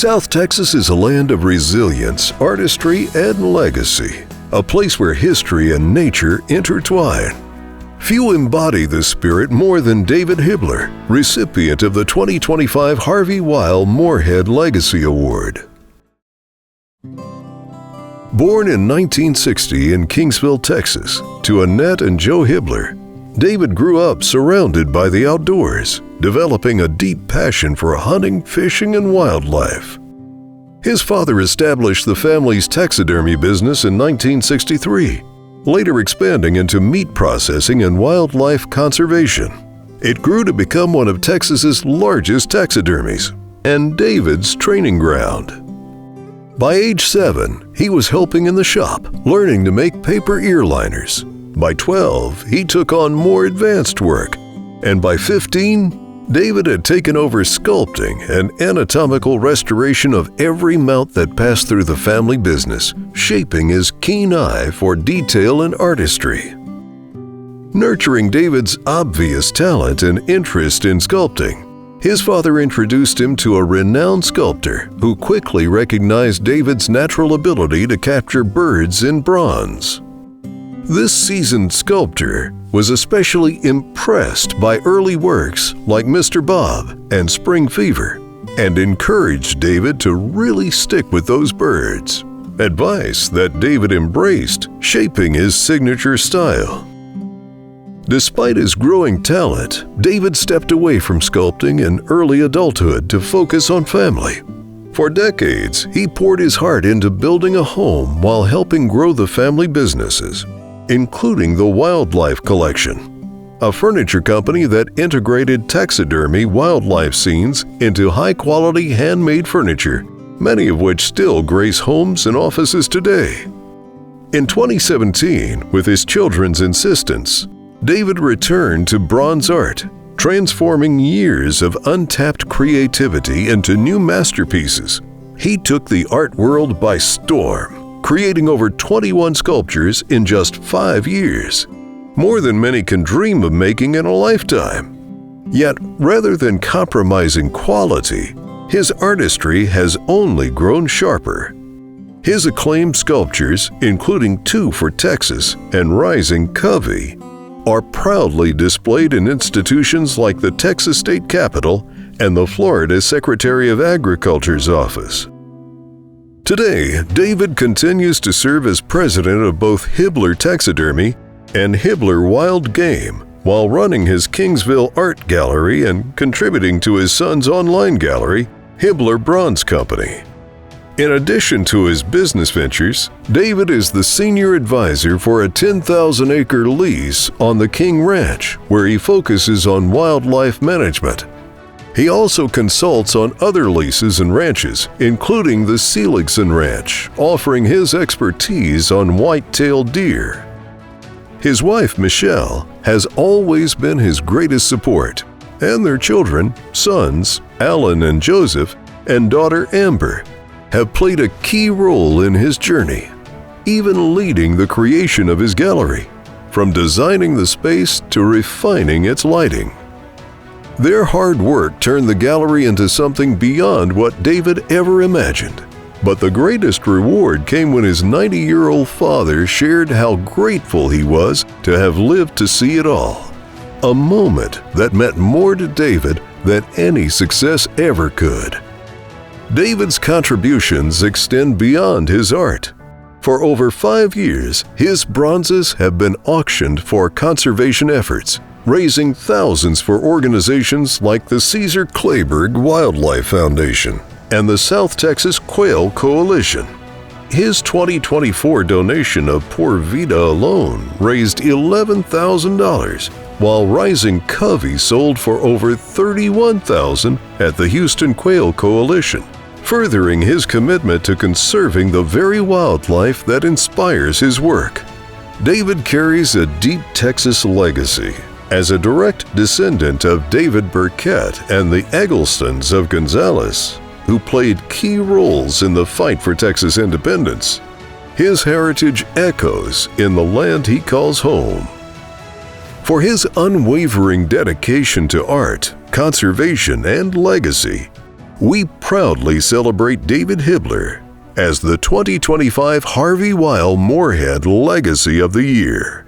South Texas is a land of resilience, artistry, and legacy, a place where history and nature intertwine. Few embody this spirit more than David Hibler, recipient of the 2025 Harvey Weil Morehead Legacy Award. Born in 1960 in Kingsville, Texas, to Annette and Joe Hibler, David grew up surrounded by the outdoors, developing a deep passion for hunting, fishing, and wildlife. His father established the family's taxidermy business in 1963, later expanding into meat processing and wildlife conservation. It grew to become one of Texas's largest taxidermies and David's training ground. By age 7, he was helping in the shop, learning to make paper ear liners. By 12, he took on more advanced work, and by 15, David had taken over sculpting and anatomical restoration of every mount that passed through the family business, shaping his keen eye for detail and artistry. Nurturing David's obvious talent and interest in sculpting, his father introduced him to a renowned sculptor who quickly recognized David's natural ability to capture birds in bronze. This seasoned sculptor was especially impressed by early works like Mr. Bob and Spring Fever and encouraged David to really stick with those birds, advice that David embraced, shaping his signature style. Despite his growing talent, David stepped away from sculpting in early adulthood to focus on family. For decades, he poured his heart into building a home while helping grow the family businesses, including the Wildlife Collection, a furniture company that integrated taxidermy wildlife scenes into high-quality handmade furniture, many of which still grace homes and offices today. In 2017, with his children's insistence, David returned to bronze art, transforming years of untapped creativity into new masterpieces. He took the art world by storm, creating over 21 sculptures in just 5 years, more than many can dream of making in a lifetime. Yet, rather than compromising quality, his artistry has only grown sharper. His acclaimed sculptures, including 2 for Texas and Rising Covey, are proudly displayed in institutions like the Texas State Capitol and the Florida Secretary of Agriculture's office. Today, David continues to serve as president of both Hibler Taxidermy and Hibler Wild Game while running his Kingsville Art Gallery and contributing to his son's online gallery, Hibler Bronze Company. In addition to his business ventures, David is the senior advisor for a 10,000-acre lease on the King Ranch, where he focuses on wildlife management. He also consults on other leases and ranches, including the Seligson Ranch, offering his expertise on white-tailed deer. His wife, Michelle, has always been his greatest support, and their children, sons Alan and Joseph, and daughter Amber, have played a key role in his journey, even leading the creation of his gallery, from designing the space to refining its lighting. Their hard work turned the gallery into something beyond what David ever imagined. But the greatest reward came when his 90-year-old father shared how grateful he was to have lived to see it all. A moment that meant more to David than any success ever could. David's contributions extend beyond his art. For over 5 years, his bronzes have been auctioned for conservation efforts, raising thousands for organizations like the Cesar Kleberg Wildlife Foundation and the South Texas Quail Coalition. His 2024 donation of Por Vida alone raised $11,000, while Rising Covey sold for over $31,000 at the Houston Quail Coalition, furthering his commitment to conserving the very wildlife that inspires his work. David carries a deep Texas legacy. As a direct descendant of David Burkett and the Egglestons of Gonzales, who played key roles in the fight for Texas independence, his heritage echoes in the land he calls home. For his unwavering dedication to art, conservation, and legacy, we proudly celebrate David Hibler as the 2025 Harvey Weil Morehead Legacy of the Year.